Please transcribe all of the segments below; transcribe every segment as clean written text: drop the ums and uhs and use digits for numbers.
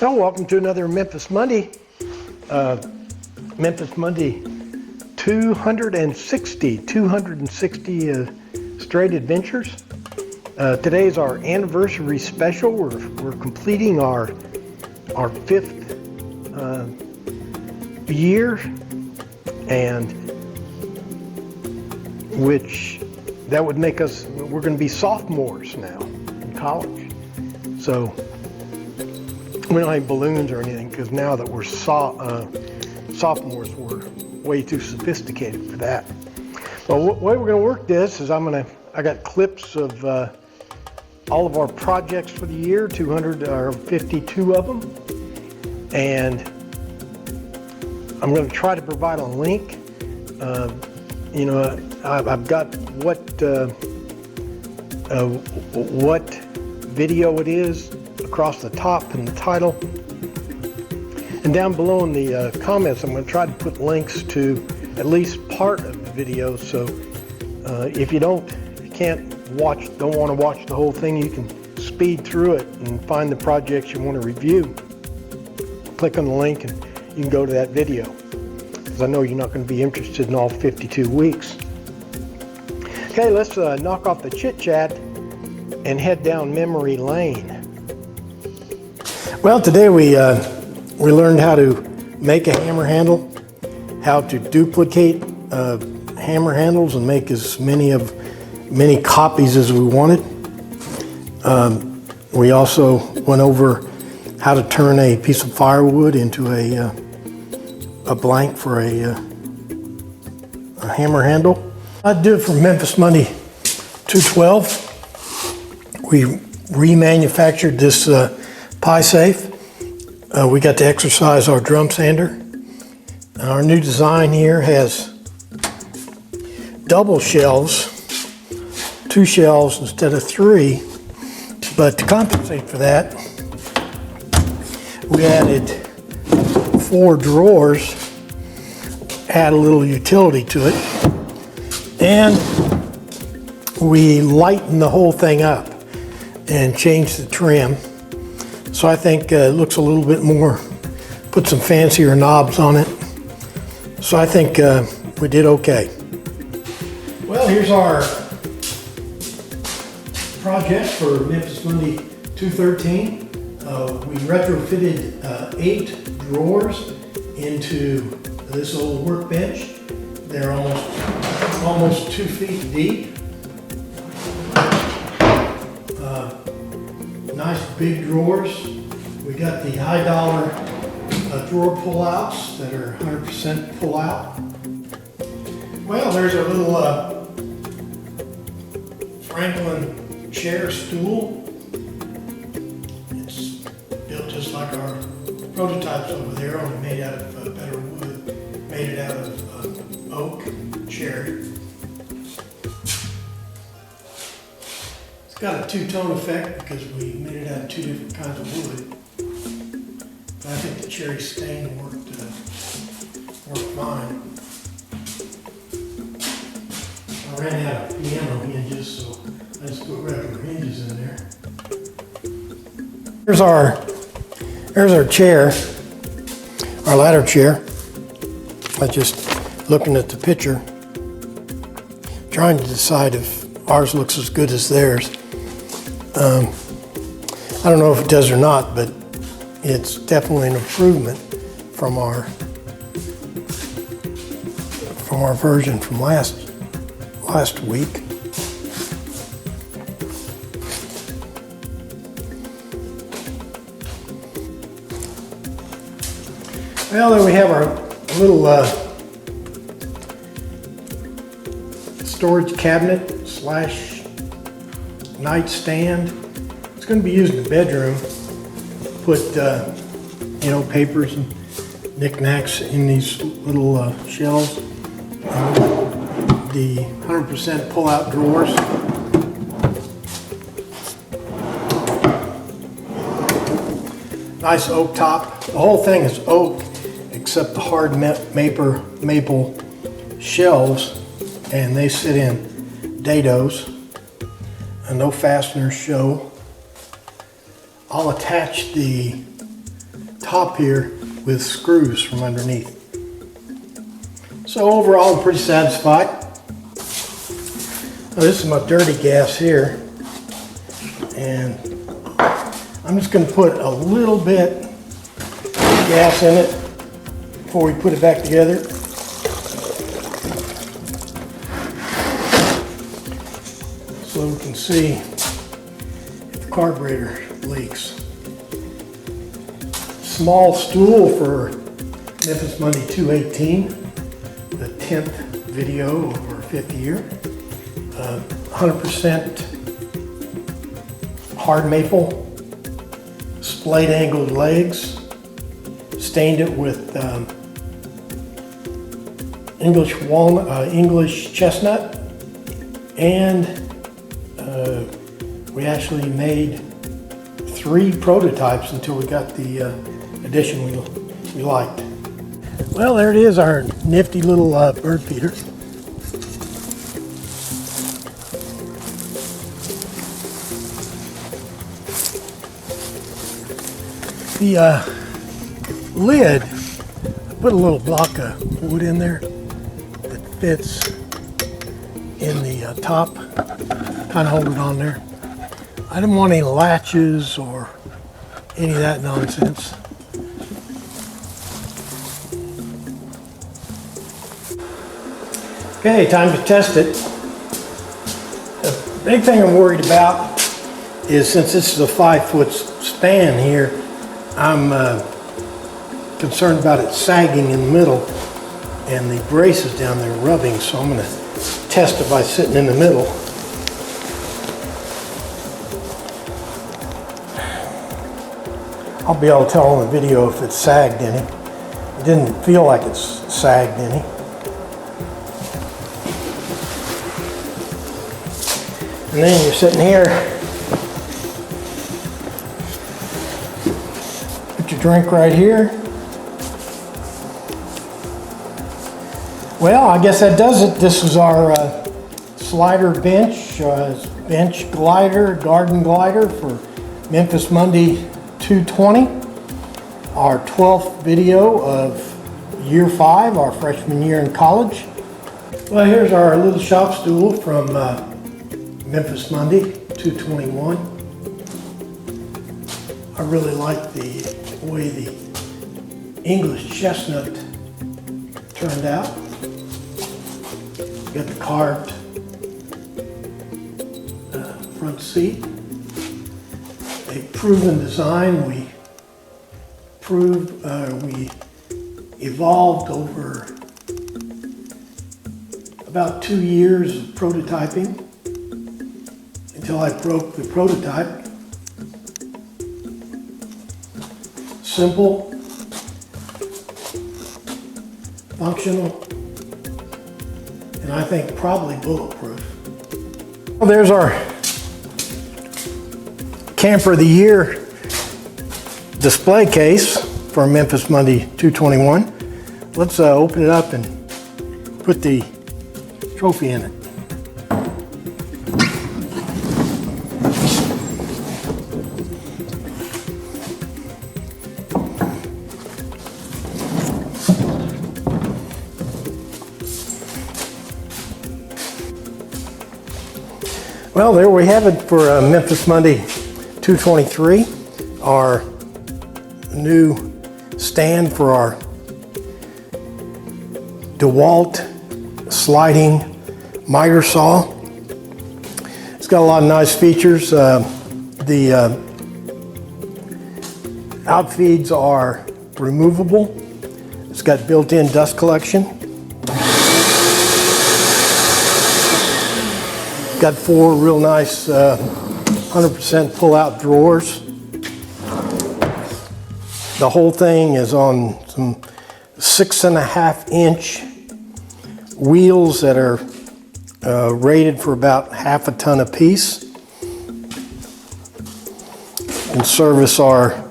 Well, welcome to another Memphis Monday. Memphis Monday 260 straight adventures. Today is our anniversary special. We're completing our fifth year, and which that would make us, we're going to be sophomores now in college. So we don't have balloons or anything, because now that we're sophomores, we're way too sophisticated for that. Well, the way we're going to work this is I got clips of all of our projects for the year, 252 of them, and I'm going to try to provide a link. I've got what video it is across the top in the title, and down below in the comments I'm going to try to put links to at least part of the video, so if you don't want to watch the whole thing, you can speed through it and find the projects you want to review. Click on the link and you can go to that video, because I know you're not going to be interested in all 52 weeks. Okay, let's knock off the chit chat and head down memory lane. Well, today we learned how to make a hammer handle, how to duplicate hammer handles and make as many copies as we wanted. We also went over how to turn a piece of firewood into a blank for a hammer handle. I did it for Memphis Monday 212. We remanufactured this pie safe. We got to exercise our drum sander. Our new design here has double shelves, 2 shelves instead of 3, but to compensate for that, we added 4 drawers, add a little utility to it, and we lightened the whole thing up and changed the trim. So I think it looks a little bit more, put some fancier knobs on it. So I think we did okay. Well, here's our project for Memphis Monday 213. We retrofitted 8 drawers into this old workbench. They're almost 2 feet deep. Nice big drawers. We got the high dollar drawer pull-outs that are 100% pull out. Well, there's a little Franklin chair stool. It's built just like our prototypes over there, only made out of better wood. Made it out of oak, cherry. It's got a 2-tone effect because we made it out of 2 different kinds of wood. But I think the cherry stain worked fine. I ran out of piano hinges, so I just put regular hinges in there. Here's our chair, our ladder chair. I just looking at the picture, trying to decide if ours looks as good as theirs. I don't know if it does or not, but it's definitely an improvement from our version from last week. Well, then we have our little storage cabinet / nightstand. It's going to be used in the bedroom. Put papers and knickknacks in these little shelves. The 100% pull-out drawers. Nice oak top. The whole thing is oak, except the hard maple shelves, and they sit in dados. And no fasteners show. I'll attach the top here with screws from underneath. So overall, I'm pretty satisfied. Now, this is my dirty gas here, and I'm just going to put a little bit of gas in it before we put it back together. So we can see if the carburetor leaks. Small stool for Memphis Monday 218, the 10th video of our 5th year. 100% hard maple, splayed angled legs. Stained it with English walnut, English chestnut, and we actually made 3 prototypes until we got the edition we liked. Well, there it is, our nifty little bird feeder. The lid, I put a little block of wood in there that fits in the top, kind of hold it on there. I didn't want any latches or any of that nonsense. Okay, time to test it. The big thing I'm worried about is, since this is a 5-foot span here, I'm concerned about it sagging in the middle and the braces down there rubbing, so I'm going to test it by sitting in the middle. I'll be able to tell on the video if it's sagged any. It didn't feel like it's sagged any. And then you're sitting here, put your drink right here. Well, I guess that does it. This is our slider bench, bench glider, garden glider for Memphis Monday 220. Our 12th video of year 5, our freshman year in college. Well, here's our little shop stool from Memphis Monday 221. I really like the way the English chestnut turned out. Got the carved front seat. A proven design. We evolved over about 2 years of prototyping until I broke the prototype. Simple, functional, and I think probably bulletproof. Well, there's our Camper of the Year display case for Memphis Monday 221. Let's open it up and put the trophy in it. Well, there we have it for Memphis Monday 223, our new stand for our DeWalt sliding miter saw. It's got a lot of nice features. The outfeeds are removable. It's got built-in dust collection. Got 4 real nice 100% pull-out drawers. The whole thing is on some 6.5-inch wheels that are rated for about half a ton a piece. And service our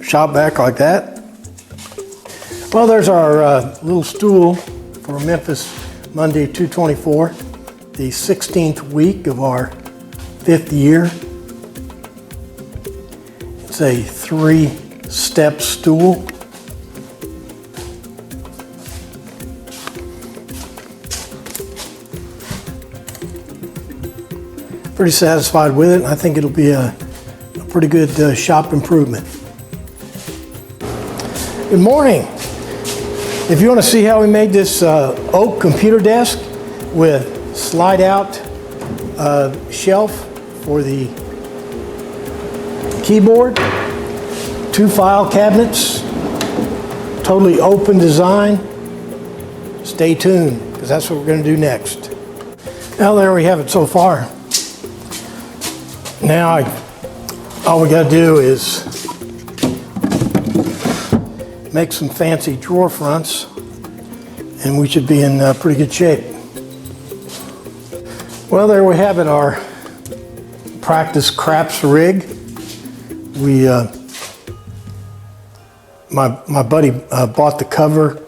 shop back like that. Well, there's our little stool for Memphis Monday 224, the 16th week of our 5th year. It's a 3-step stool. Pretty satisfied with it, and I think it'll be a pretty good shop improvement. Good morning. If you want to see how we made this oak computer desk with slide-out shelf for the keyboard, 2 file cabinets, totally open design, stay tuned, because that's what we're going to do next. Well, there we have it so far. Now, all we got to do is make some fancy drawer fronts, and we should be in pretty good shape. Well, there we have it, our practice craps rig. We, my buddy bought the cover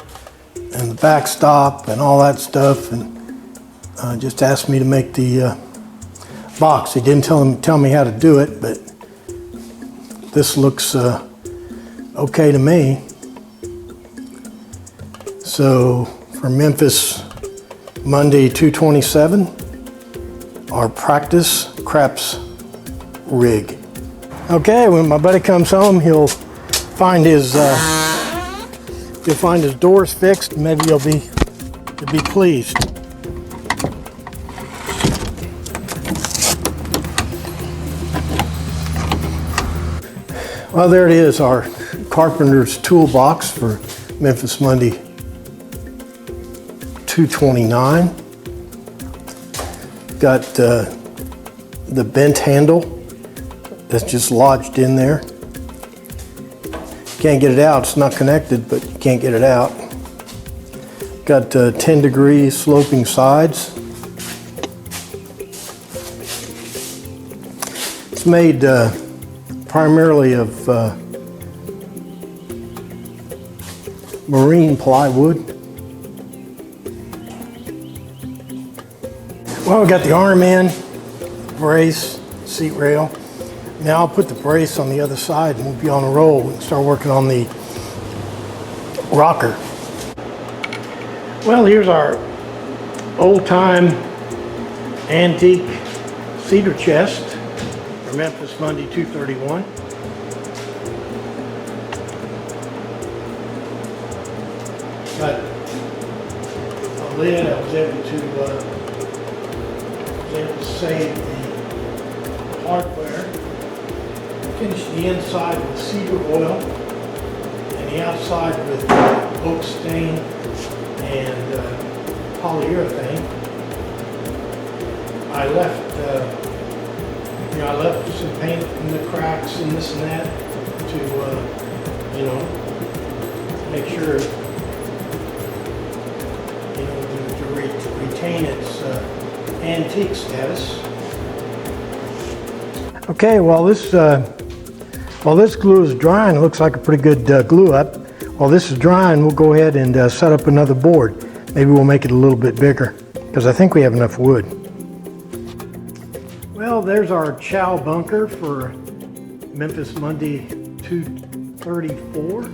and the backstop and all that stuff, and just asked me to make the box. He didn't tell me how to do it, but this looks okay to me. So for Memphis Monday 227, our practice craps rig. Okay, when my buddy comes home, he'll find his doors fixed. Maybe he'll be pleased. Well, there it is, our carpenter's toolbox for Memphis Monday 229. Got the bent handle that's just lodged in there. Can't get it out, it's not connected, but you can't get it out. Got 10-degree sloping sides. It's made primarily of marine plywood. Well, we got the arm in, brace, seat rail. Now I'll put the brace on the other side and we'll be on a roll. We can start working on the rocker. Well, here's our old-time antique cedar chest for Memphis Monday 231. Got a lid. I was able to save the hardware. Finish the inside with cedar oil and the outside with oak stain and polyurethane. I left some paint in the cracks and this and that to make sure to retain its antique status. Okay, while this glue is drying, it looks like a pretty good glue up. While this is drying, we'll go ahead and set up another board. Maybe we'll make it a little bit bigger, because I think we have enough wood. Well, there's our chow bunker for Memphis Monday 234.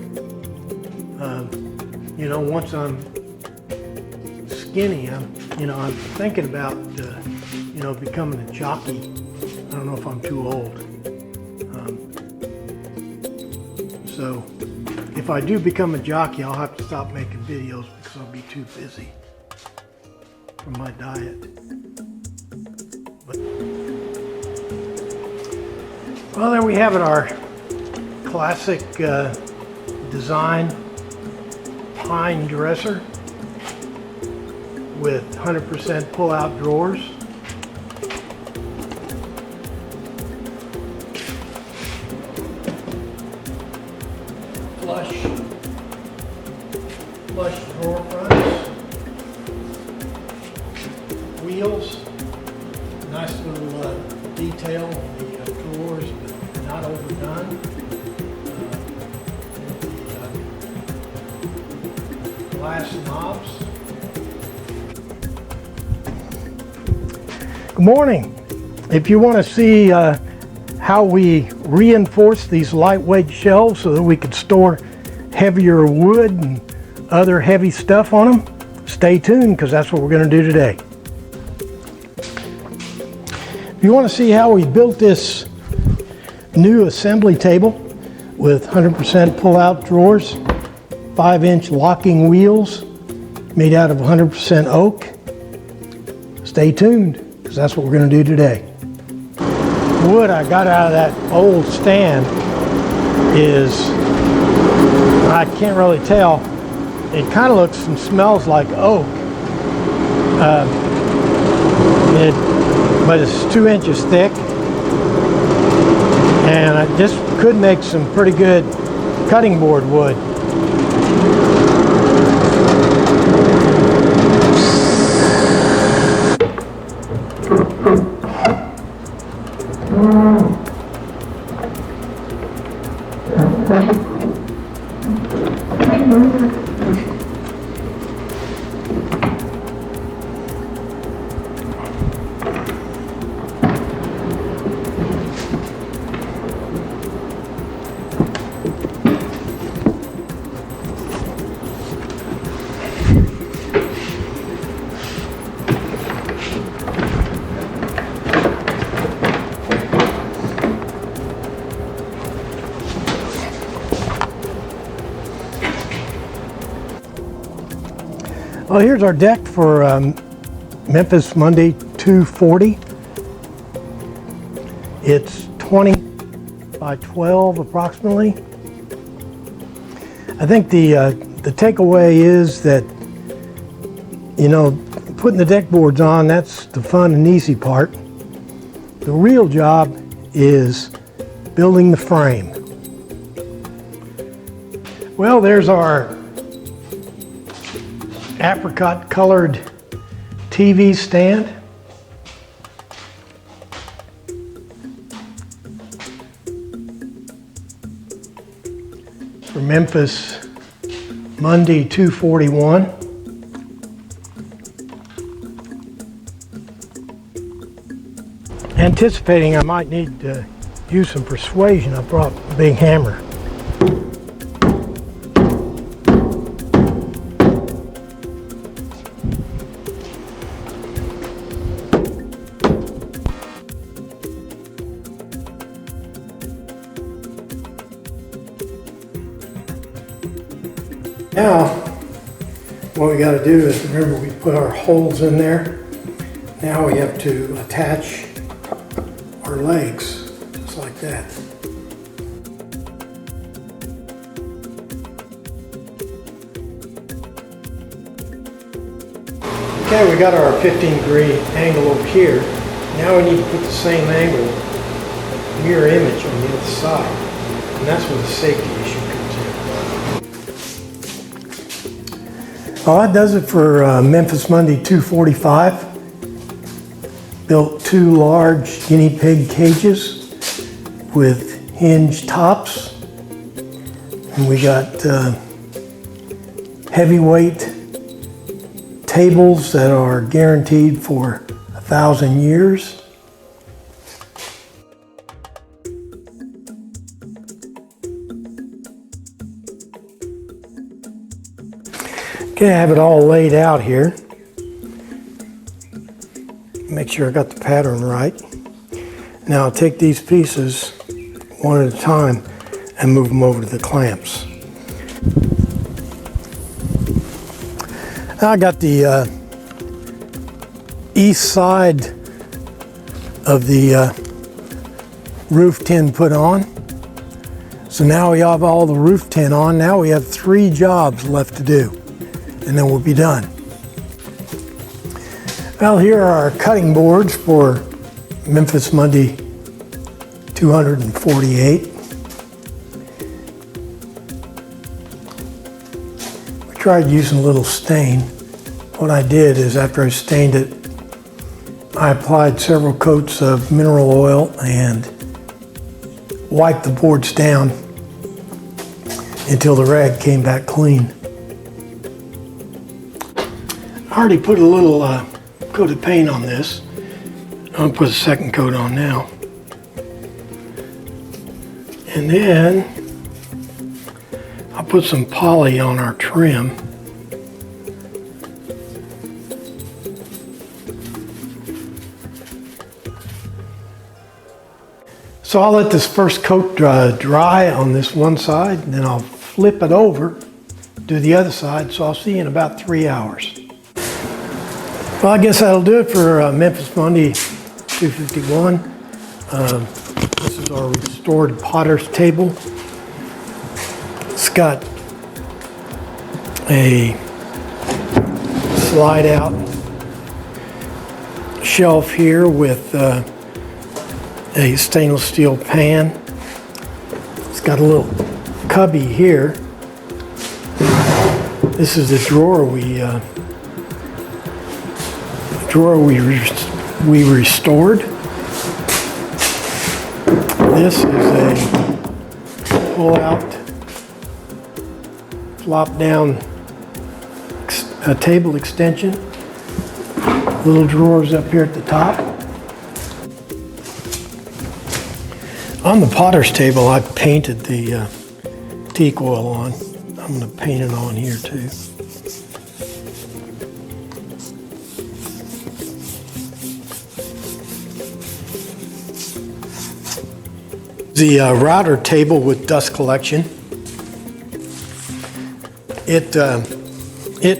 Once I'm skinny, I'm thinking about becoming a jockey. I don't know if I'm too old. So if I do become a jockey, I'll have to stop making videos because I'll be too busy from my diet. Well, there we have it, our classic design pine dresser with 100% pull-out drawers. Flush drawer fronts, wheels, nice little detail on the drawers, but not overdone. Glass knobs. Good morning. If you want to see how we reinforce these lightweight shelves so that we could store heavier wood and other heavy stuff on them. Stay tuned, because that's what we're going to do today. If you want to see how we built this new assembly table with 100% pull-out drawers, 5-inch locking wheels made out of 100% oak, stay tuned, because that's what we're going to do today. Wood I got out of that old stand is, I can't really tell, it kind of looks and smells like oak, but it's 2 inches thick, and I just could make some pretty good cutting board wood. Well, here's our deck for Memphis Monday 240. It's 20 by 12 approximately. I think the takeaway is that, you know, putting the deck boards on, that's the fun and easy part. The real job is building the frame. Well, there's our apricot colored TV stand. For Memphis Monday 241. Anticipating I might need to use some persuasion, I brought a big hammer. Now, what we got to do is, remember, we put our holes in there. Now we have to attach our legs, just like that. Okay, we got our 15-degree angle over here. Now we need to put the same angle, mirror image on the other side. And that's where the safety issue comes in. Well, that does it for Memphis Monday 245. Built 2 large guinea pig cages with hinged tops. And we got heavyweight tables that are guaranteed for 1,000 years. Okay, I have it all laid out here. Make sure I got the pattern right. Now I'll take these pieces one at a time and move them over to the clamps. Now I got the east side of the roof tin put on. So now we have all the roof tin on. Now we have 3 jobs left to do, and then we'll be done. Well, here are our cutting boards for Memphis Monday 248. We tried using a little stain. What I did is, after I stained it, I applied several coats of mineral oil and wiped the boards down until the rag came back clean. I already put a little coat of paint on this. I'm going to put a second coat on now. And then I'll put some poly on our trim. So I'll let this first coat dry on this one side, and then I'll flip it over, do the other side. So I'll see you in about 3 hours. Well, I guess that'll do it for Memphis Monday 251. This is our restored potter's table. It's got a slide out shelf here with a stainless steel pan. It's got a little cubby here. This is the drawer we restored. This is a pull-out, flop-down table extension. Little drawers up here at the top. On the potter's table, I painted the teak oil on. I'm going to paint it on here too. The router table with dust collection. It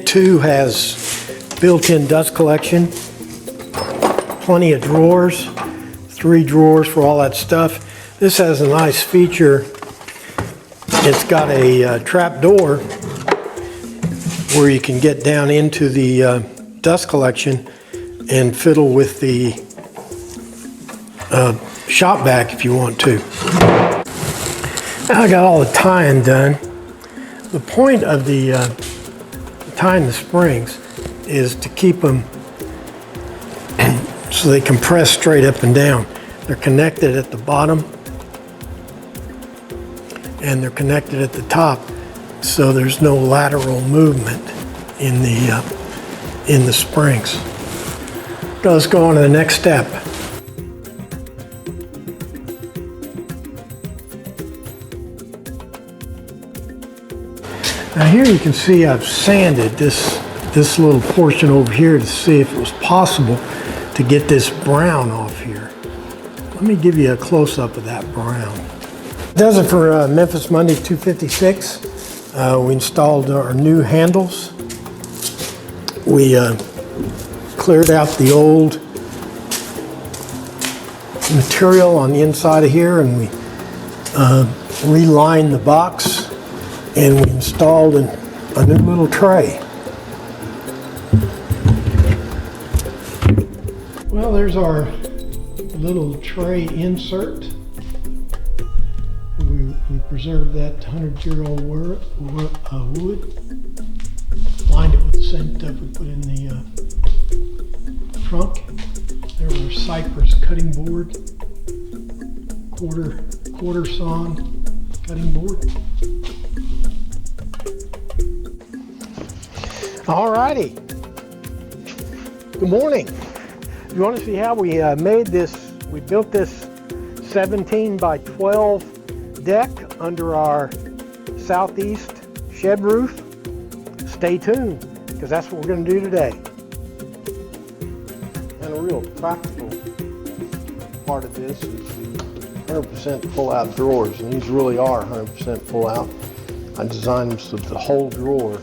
too has built-in dust collection. Plenty of drawers, 3 drawers for all that stuff. This has a nice feature. It's got a trap door where you can get down into the dust collection and fiddle with the shop vac if you want to. Now I got all the tying done. The point of the tying the springs is to keep them so they compress straight up and down. They're connected at the bottom and they're connected at the top, so there's no lateral movement in the springs. Let's go on to the next step. Now here you can see I've sanded this little portion over here to see if it was possible to get this brown off here. Let me give you a close-up of that brown. Does it for Memphis Monday 256. We installed our new handles. We cleared out the old material on the inside of here, and we relined the box, and we installed a new little tray. Well, there's our little tray insert. We preserved that 100-year-old wood. Lined it with the same stuff we put in the trunk. There's our cypress cutting board, quarter sawn cutting board. Alrighty. Good morning. You want to see how we made this? We built this 17 by 12 deck under our southeast shed roof. Stay tuned, because that's what we're going to do today. And a real practical part of this is the 100% pull-out drawers, and these really are 100% pull-out. I designed them so that the whole drawer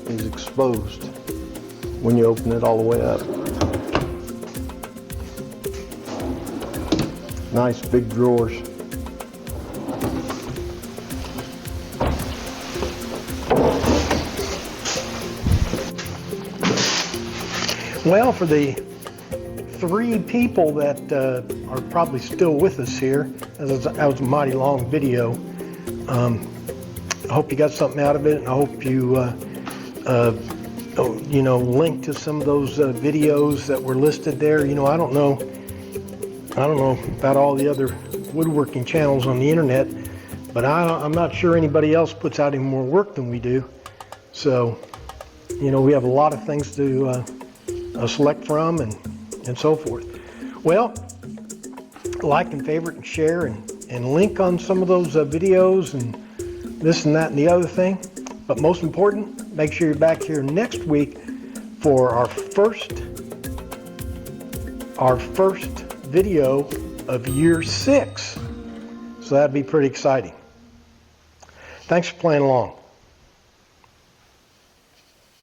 is exposed when you open it all the way up. Nice big drawers. Well, for the 3 people that are probably still with us here, that was a mighty long video. I hope you got something out of it, and I hope you link to some of those videos that were listed there. I don't know about all the other woodworking channels on the internet, but I'm not sure anybody else puts out any more work than we do. So, we have a lot of things to select from and so forth. Well, like and favorite and share and and link on some of those videos and this and that and the other thing. But most important, make sure you're back here next week for our first video of year 6. So that'd be pretty exciting. Thanks for playing along.